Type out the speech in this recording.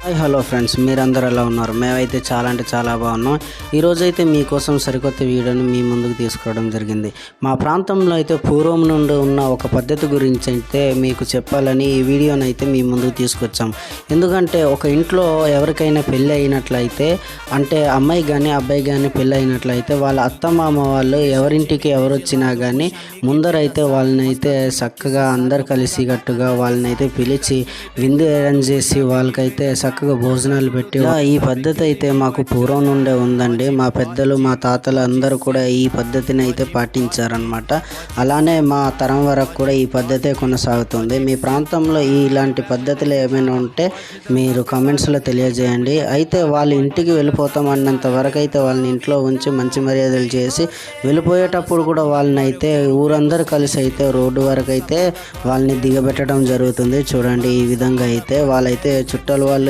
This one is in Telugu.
హాయ్ హలో ఫ్రెండ్స్, మీరందరూ ఎలా ఉన్నారు? మేమైతే చాలా అంటే చాలా బాగున్నాం. ఈరోజైతే మీకోసం సరికొత్త వీడియోని మీ ముందుకు తీసుకురావడం జరిగింది. మా ప్రాంతంలో అయితే పూర్వం నుండి ఉన్న ఒక పద్ధతి గురించి అయితే మీకు చెప్పాలని ఈ వీడియోని అయితే మీ ముందుకు తీసుకొచ్చాం. ఎందుకంటే ఒక ఇంట్లో ఎవరికైనా పెళ్ళి అయినట్లయితే, అంటే అమ్మాయి కానీ అబ్బాయి కానీ పెళ్ళి అయినట్లయితే వాళ్ళ అత్తమామ వాళ్ళు ఎవరింటికి ఎవరు వచ్చినా కానీ ముందరైతే వాళ్ళని అయితే చక్కగా అందరు కలిసి కట్టుగా వాళ్ళని అయితే పిలిచి విందు అరేంజ్ చేసి వాళ్ళకైతే చక్కగా భోజనాలు పెట్టి, ఈ పద్ధతి అయితే మాకు పూర్వం నుండే ఉందండి. మా పెద్దలు మా తాతలు అందరూ కూడా ఈ పద్ధతిని అయితే పాటించారనమాట. అలానే మా తరం వరకు కూడా ఈ పద్ధతే కొనసాగుతుంది. మీ ప్రాంతంలో ఇలాంటి పద్ధతులు ఏమైనా ఉంటే మీరు కామెంట్స్లో తెలియజేయండి. అయితే వాళ్ళ ఇంటికి వెళ్ళిపోతాం అన్నంత వరకు అయితే వాళ్ళని ఇంట్లో ఉంచి మంచి మర్యాదలు చేసి వెళ్ళిపోయేటప్పుడు కూడా వాళ్ళని అయితే ఊరందరూ కలిసి అయితే రోడ్డు వరకు అయితే వాళ్ళని దిగబెట్టడం జరుగుతుంది. చూడండి, ఈ విధంగా అయితే వాళ్ళైతే చుట్టాల వాళ్ళు